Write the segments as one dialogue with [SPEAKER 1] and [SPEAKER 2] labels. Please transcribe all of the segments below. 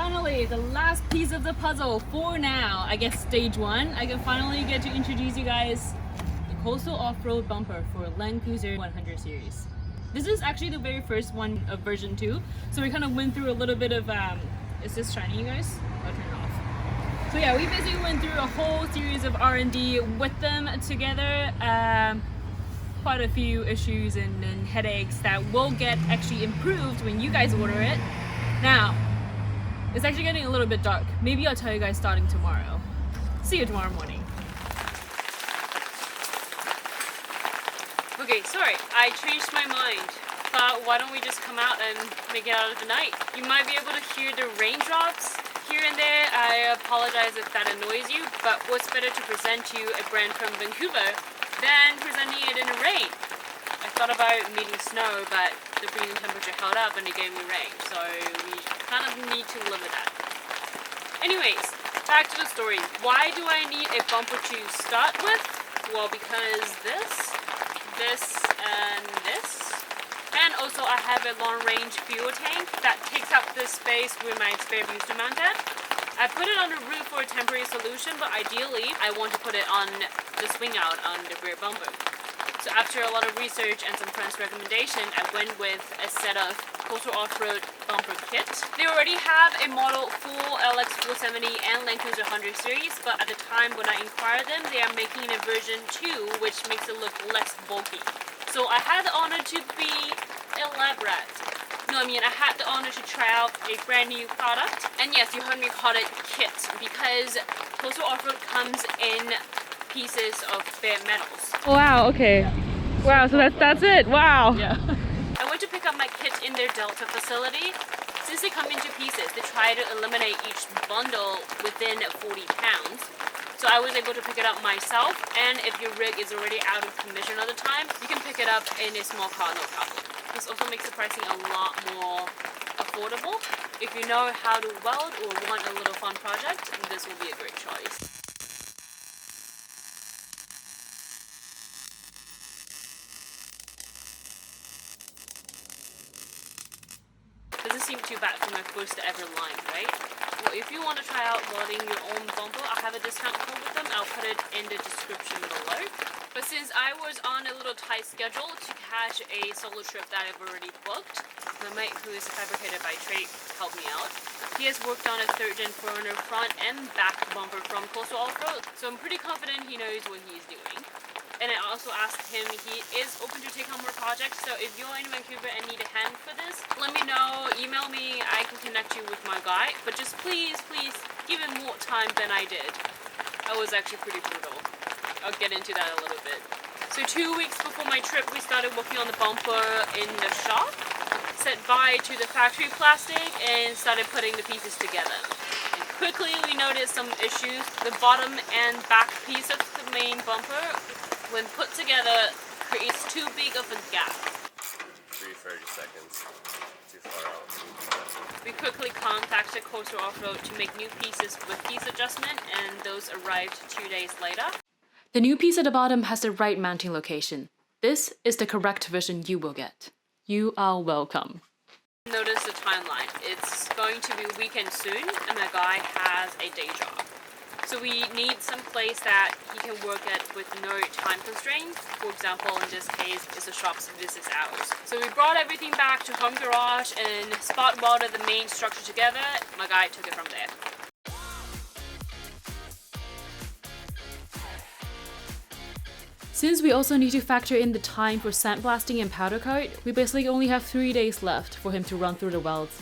[SPEAKER 1] finally, the last piece of the puzzle for now, I guess stage 1, I can finally get to introduce you guys the Coastal Offroad bumper for Landcruiser 100 series. This is actually the very first one of version 2, so we kind of went through a little bit of, is this shiny, you guys? I'll turn it off. So yeah, we basically went through a whole series of R&D with them together. Quite a few issues and headaches that will get actually improved when you guys order it. Now, it's actually getting a little bit dark. Maybe I'll tell you guys starting tomorrow. See you tomorrow morning. Okay, sorry, I changed my mind. Thought, why don't we just come out and make it out of the night? You might be able to hear the raindrops here and there. I apologize if that annoys you, but what's better to present you a brand from Vancouver than presenting it in the rain? I thought about meeting snow, but the freezing temperature held up and it gave me rain, so we kind of need to live with that. Anyways, back to the story. Why do I need a bumper to start with? Well, because this, and this. And also I have a long-range fuel tank that takes up this space with my spare booster mount at. I put it on the roof for a temporary solution, but ideally I want to put it on the swing out on the rear bumper. So after a lot of research and some friends' recommendation, I went with a set of Coastal Offroad bumper kit. They already have a model full LX 470 and Landcruiser 100 series, but at the time when I inquired them, they are making a version 2, which makes it look less bulky. So I had the honor to be elaborate. No, I mean, I had the honor to try out a brand new product. And yes, you heard me call it kit because Coastal Offroad comes in pieces of bare metals.
[SPEAKER 2] Wow, okay. Wow, so that's it. Wow.
[SPEAKER 1] Yeah. I went to pick up my kit in their Delta facility. Since they come into pieces, they try to eliminate each bundle within 40 pounds. So I was able to pick it up myself, and if your rig is already out of commission at the time, you can pick it up in a small car, no problem. This also makes the pricing a lot more affordable. If you know how to weld or want a little fun project, this will be a great choice. Doesn't seem too bad for my first ever line, right? Well, if you want to try out welding your own bumper, I have a discount code with them. I'll put it in the description below. But since I was on a little tight schedule to catch a solo trip that I've already booked, my mate, who is a fabricator by trade, helped me out. He has worked on a 3rd-gen Forerunner front and back bumper from Coastal Offroad, so I'm pretty confident he knows what he's doing. And I also asked him, he is open to take on more projects, so if you're in Vancouver and need a hand for this, let me know, email me, I can connect you with my guy, but just please give him more time than I did. I was actually pretty brutal. I'll get into that a little bit. So 2 weeks before my trip, we started working on the bumper in the shop, set bye to the factory plastic, and started putting the pieces together. And quickly we noticed some issues. The bottom and back piece of the main bumper, when put together, creates too big of a gap.
[SPEAKER 3] 30 seconds. Too far out.
[SPEAKER 1] We quickly contacted Coastal Offroad to make new pieces with piece adjustment, and those arrived 2 days later. The new piece at the bottom has the right mounting location. This is the correct version you will get. You are welcome. Notice the timeline. It's going to be weekend soon, and my guy has a day job. So we need some place that he can work at with no time constraints. For example, in this case, it's the shop's business hours. So we brought everything back to home garage and spot welded the main structure together. My guy took it from there. Since we also need to factor in the time for sandblasting and powder coat, we basically only have 3 days left for him to run through the welds.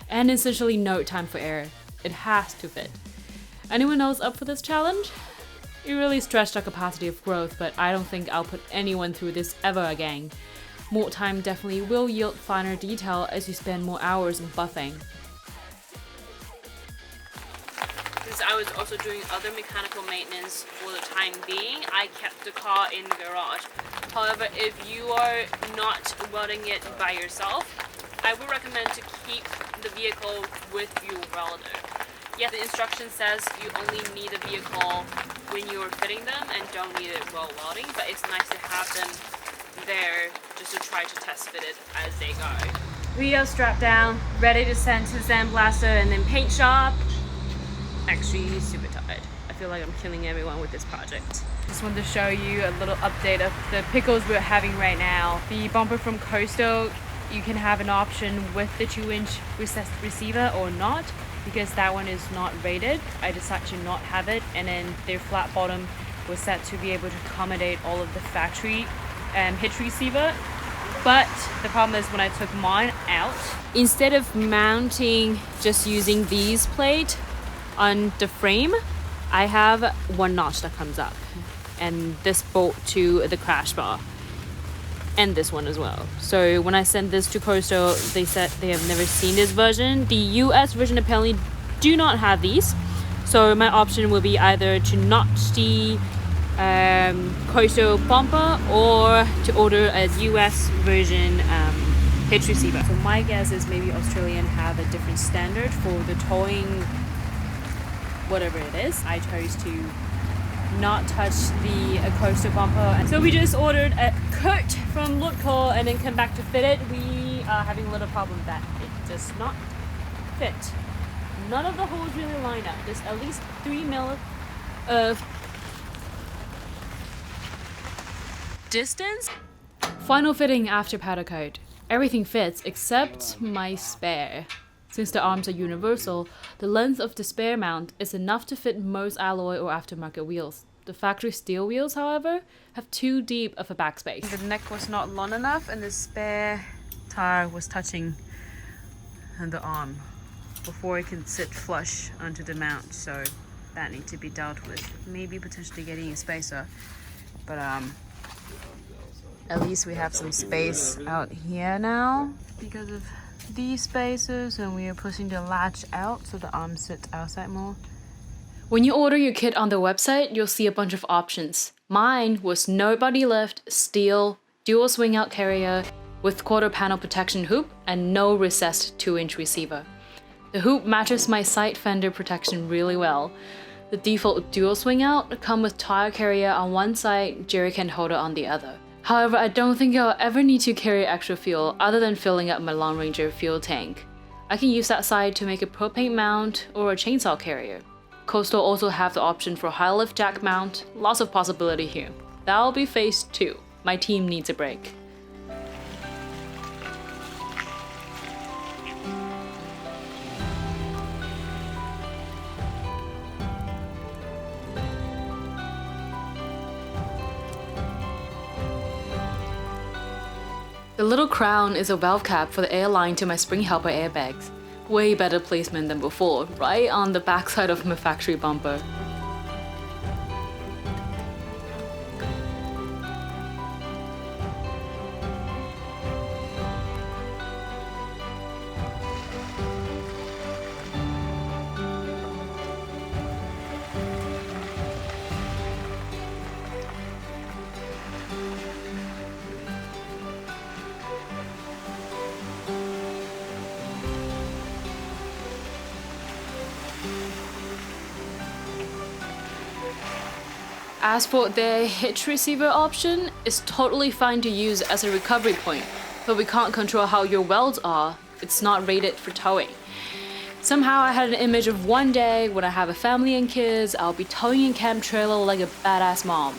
[SPEAKER 1] And essentially no time for error. It has to fit. Anyone else up for this challenge? It really stretched our capacity of growth, but I don't think I'll put anyone through this ever again. More time definitely will yield finer detail as you spend more hours in buffing. Since I was also doing other mechanical maintenance for the time being, I kept the car in the garage. However, if you are not welding it by yourself, I would recommend to keep the vehicle with your welder. Yeah, the instruction says you only need the vehicle when you're fitting them and don't need it while welding, but it's nice to have them there just to try to test fit it as they go. We are strapped down, ready to send to the sandblaster and then paint shop. Actually, super tired. I feel like I'm killing everyone with this project. Just wanted to show you a little update of the pickles we're having right now. The bumper from Coastal, you can have an option with the 2-inch recessed receiver or not, because that one is not rated. I decided to not have it, and then their flat bottom was set to be able to accommodate all of the factory hitch receiver. But the problem is when I took mine out, instead of mounting just using these plates on the frame, I have one notch that comes up, and this bolt to the crash bar, and this one as well. So when I sent this to Coastal, they said they have never seen this version. The US version apparently do not have these. So my option will be either to notch the Coastal bumper or to order a US version hitch receiver. So my guess is maybe Australian have a different standard for the towing, whatever it is. I chose to not touch the Coastal bumper. So we just ordered a coat from Landcruiser and then come back to fit it. We are having a little problem that it does not fit. None of the holes really line up. There's at least 3 mil of distance. Final fitting after powder coat. Everything fits except my spare. Since the arms are universal, the length of the spare mount is enough to fit most alloy or aftermarket wheels. The factory steel wheels, however, have too deep of a backspace. The neck was not long enough and the spare tire was touching the arm before it can sit flush onto the mount, so that needs to be dealt with. Maybe potentially getting a spacer, but at least we have some space out here now because of these spacers, and we are pushing the latch out so the arm sits outside more. When you order your kit on the website, you'll see a bunch of options. Mine was no body lift, steel, dual swing out carrier with quarter panel protection hoop and no recessed 2-inch receiver. The hoop matches my side fender protection really well. The default dual swing out come with tire carrier on one side, jerry can holder on the other. However, I don't think I'll ever need to carry extra fuel other than filling up my Long Ranger fuel tank. I can use that side to make a propane mount or a chainsaw carrier. Coastal also have the option for high lift jack mount, lots of possibility here. That'll be phase 2. My team needs a break. The little crown is a valve cap for the air line to my spring helper airbags. Way better placement than before, right on the backside of my factory bumper. As for the hitch receiver option, it's totally fine to use as a recovery point, but we can't control how your welds are. It's not rated for towing. Somehow I had an image of one day when I have a family and kids, I'll be towing a camp trailer like a badass mom.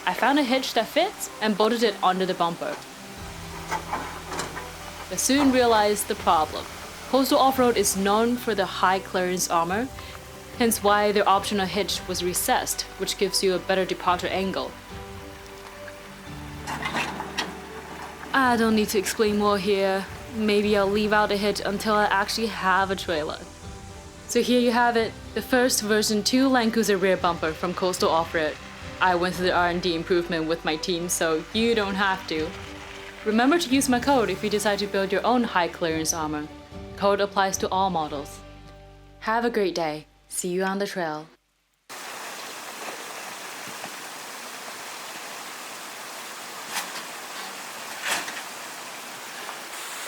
[SPEAKER 1] I found a hitch that fits and bolted it onto the bumper. But soon realized the problem. Coastal Offroad is known for the high clearance armor, hence why their optional hitch was recessed, which gives you a better departure angle. I don't need to explain more here. Maybe I'll leave out the hitch until I actually have a trailer. So here you have it, the first version 2 Landcruiser rear bumper from Coastal Offroad. I went through the R&D improvement with my team, so you don't have to. Remember to use my code if you decide to build your own high clearance armor. Code applies to all models. Have a great day. See you on the trail.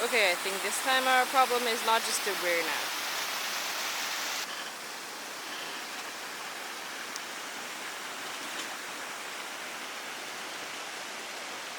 [SPEAKER 1] Okay, I think this time our problem is not just the rear now.